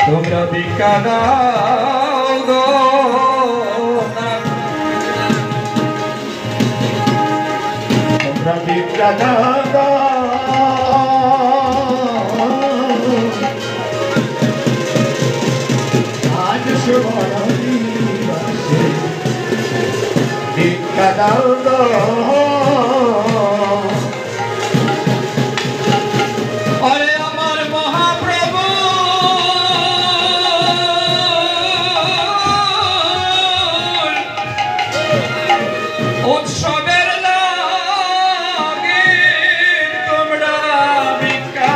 তোমরা ভিক্ষা দাও গো, তোমরা ভিক্ষা দাও আজ শুভ দিবসে ভিক্ষা দাও গো। উৎসবের লাগে তোমরা ভিক্ষা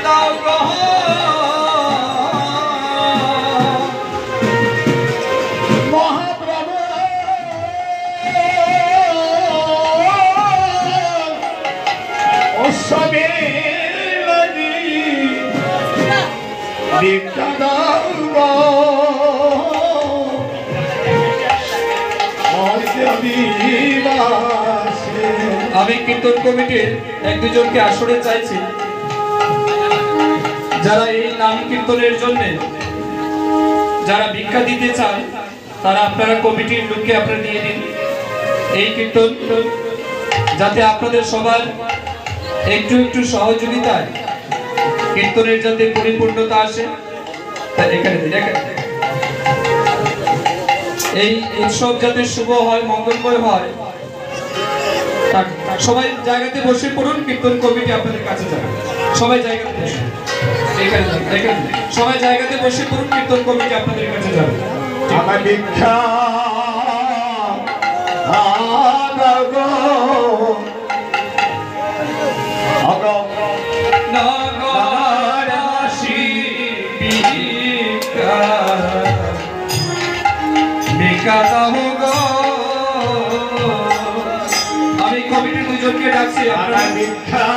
দাও গো, মহাপ্রভু উৎসবের লাগি ভিক্ষা দাও গো। আমি কীর্তন কমিটির এক দুজনকে আসরে চাইছি, যারা এই নাম কীর্তনের জন্য যারা ভিক্ষা দিতে চান তারা আপনারা কমিটির লোককে আপনারা দিয়ে দিন। এই কীর্তন যাতে আপনাদের সবার একটু একটু সহযোগিতায় কীর্তনের যাতে পরিপূর্ণতা আসে, তাই এখানে এই উৎসব যাতে শুভ হয়, মঙ্গলময় হয়। সবাই জায়গাতে বসে পড়ুন, কীর্তন কমিটি আপনাদের কাছে যাবে। সবাই জায়গাতে বসে, সবাই জায়গাতে বসে পড়ুন, কীর্তন কমিটি আপনাদের কাছে যাবে। আমার ভিক্ষা আমি কমিটির দুজনকে ডাকছি, আপনারা ভিক্ষা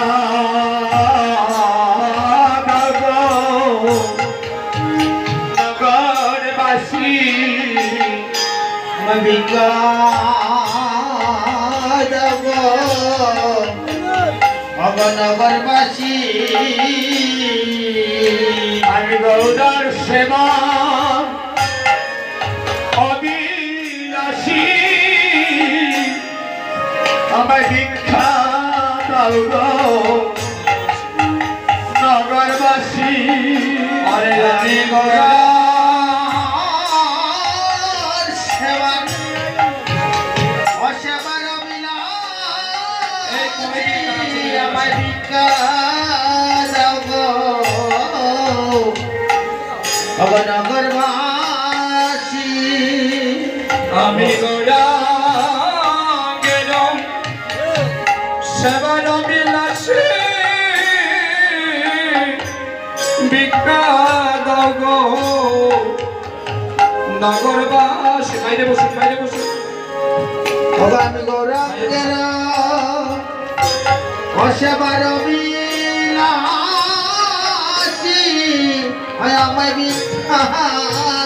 নগরবাসী ভিক্ষা নগরবাসী আমি গৌরর সেবা অবিলাসী আমার ভিক্ষা দাও গো নগরবাসী। আরে আমি গৌরর সেবা অসেবার অবিলাসী আমার ভিক্ষা দাও গো নগরবাসী। আমি গৌরাঙ্গের সেবার অবিলাসী ভিক্ষা দাও গো নগরবাসী। বাইরে বসুন, বাইরে বসুন। আমি গৌরাঙ্গের অসেবার অবিলাসী আমায় ভিক্ষা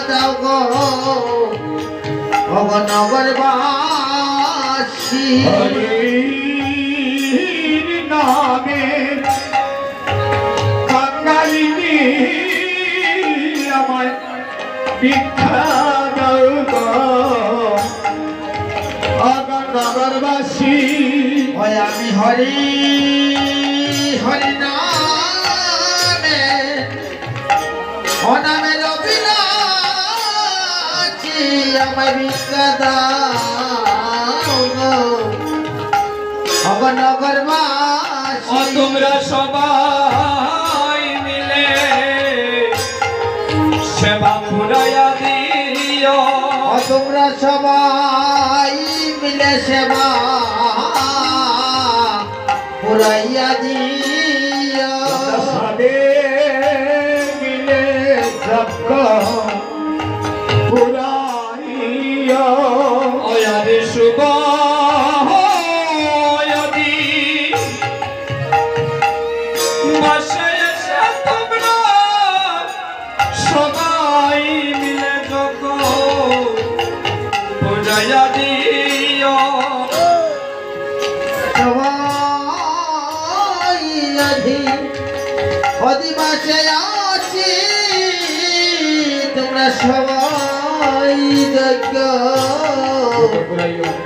দাও গো নগরবাসী। হরির নামে কাঙ্গালিনী আমায় ভিক্ষা দাও গো নগরবাসী। আমি হরি হরি নামে অনামের অবিলাসী আমায় ভিক্ষা দাও গো নগরবাসী। তোমরা সবাই মিলে সেবা পুরাইয়া দিও, তোমরা সবাই মিলে সেবা পুরাইয়া দিও। মিলে পুরাইয়া ওয়ারে শুভ সবাই মিলে যোগ পূজাইয়া দিও। সবাই অধীন অধিবাসে আছি তোমরা সবাই যজ্ঞ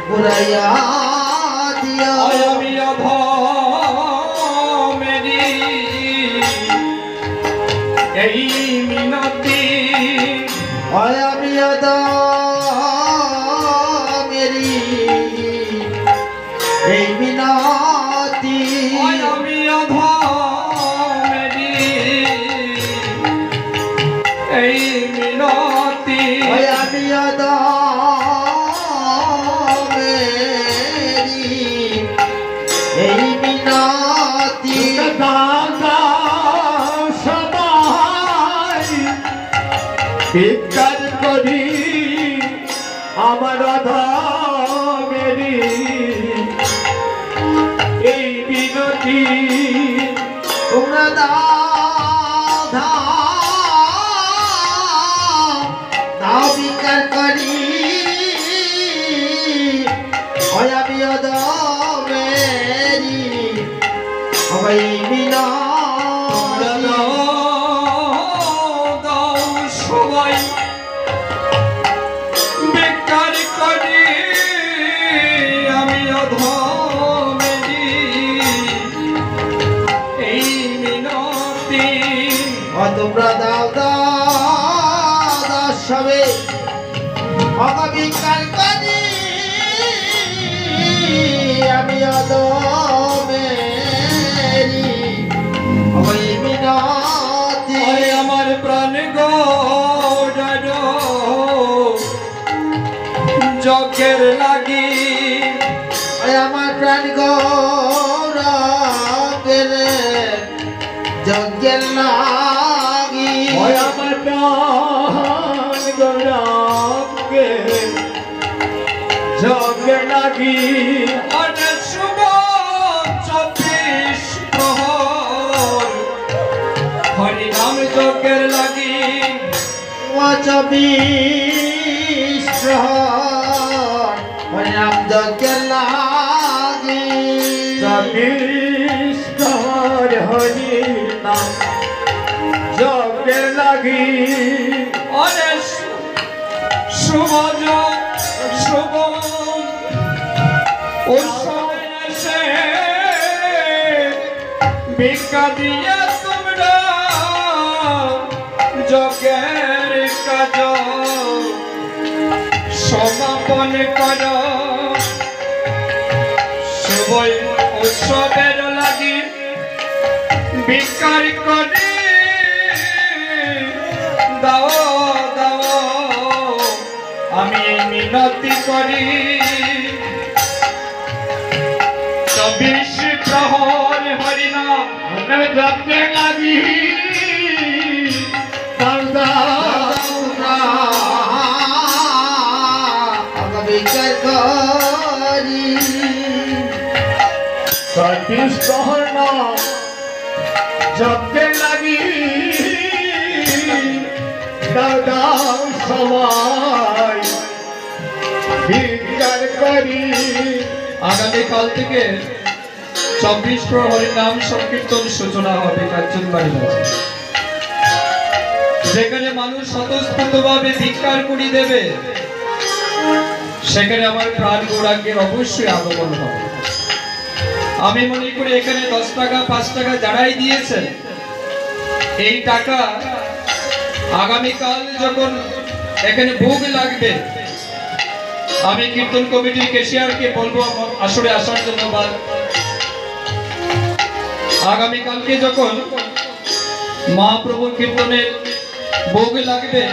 পুরাইয়া দিও আমি অধমেরি এই মিনতি আমি অধমেরি এই মিনতি আমি অধমেরি এই মিনতি আমি অধমেরি এই মিনতি দাদা সবাই ভিক্ষার করি আমার অধমেরি এই বিনতি তোমরা দাও বিচার করি আমি অধমেরি সবাই মিনতি দাও সবাই বেকার করি আমি অধমেরি এই মিনতি তোমরা দাও সবে অবিকার করি আমি অধমেরি ওই মিনতি আমার প্রাণ গৌর যজ্ঞের লাগি আমার প্রাণ গৌরবের যজ্ঞের লাগি আমার প্রাণ গৌরবকে যজ্ঞে লাগি অনেক শুভ 24 প্রহর হরি নাম যজ্ঞের লাগি 24 প্রহর হরিনাম যজ্ঞের লাগি 24 প্রহর হরি নাম যজ্ঞে লাগি অনেক শুভ শুভ উৎসবে এসে ভিক্ষা দিয়ে তোমরা যজ্ঞের কাজ সমাপন কর শুভ উৎসবের লাগি ভিক্ষার করে দাও দাও আমি মিনতি করি 24 প্রহর হরিনাম যজ্ঞে লাগি দাদা বিচার করি 24 প্রহর নাম যজ্ঞে লাগি দাদা সবাই ভিক্ষার করি আগামীকাল থেকে 24 প্রহরের নাম সংকীর্তন সূচনা হবে কার্জন বাড়ি যেখানে মানুষ স্বতঃস্ফূর্তভাবে ভিক্ষার করি দেবে সেখানে আমার প্রাণ গৌরাঙ্গের অবশ্যই আগমন হবে। আমি মনে করি এখানে 10 টাকা 5 টাকা যারাই দিয়েছেন এই টাকা আগামীকাল যখন এখানে ভোগ লাগবে আমি কীর্তন কমিটির কেশিয়ারকে বলবো আসরে আসার জন্য বা আগামীকালকে যখন মহাপ্রভুর কীর্তনের ভোগ লাগবে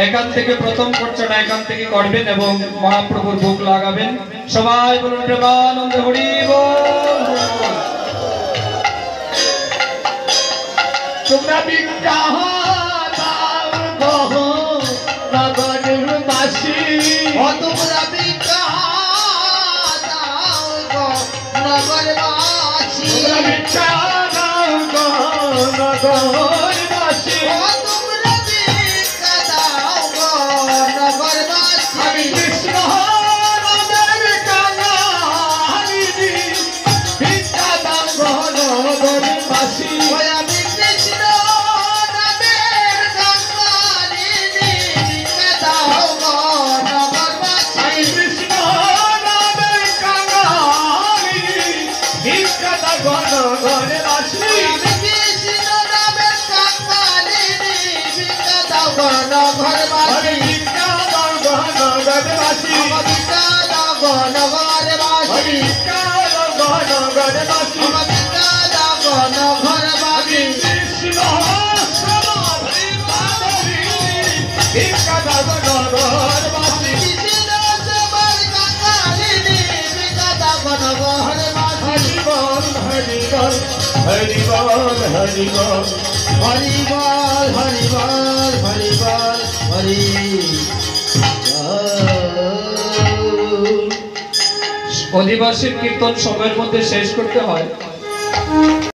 এখান থেকে প্রথম খরচাটা এখান থেকে করবেন এবং মহাপ্রভুর ভোগ লাগাবেন। সবাই বলুন প্রেমানন্দে হরি বল। তোমরা ভিক্ষা দাও গো নগরবাসী তোমরা ভিক্ষা দাও গো নগরবাসী তোমরা ভিক্ষা দাও গো নগরবাসী তোমরা ভিক্ষা দাও গো নগরবাসী আমি কৃষ্ণ নামের কাঙালিনী ভিক্ষা দাও গো নগরবাসী ভিক্ষা দাও নগরবাসী আমি কৃষ্ণ নামে কাকালিনী ভিক্ষা দাও গো নগরবাসী ভিক্ষা দাও নগরবাসী আমার ভিক্ষা দাও গো নগরবাসী ভিক্ষা দাও নগরবাসী আমার ভিক্ষা দাও গো নগরবাসী কৃষ্ণ সমাধি মাধবী ভিক্ষা দাও নগরবাসী কৃষ্ণ সবার কাকালিনী ভিক্ষা দাও গো নগরবাসী হরি বল হরি বল হরি বল হরি বল হরি বল হরি বল হরি বল হরি অধিবাসীর কীর্তন সময়ের মধ্যে শেষ করতে হয়।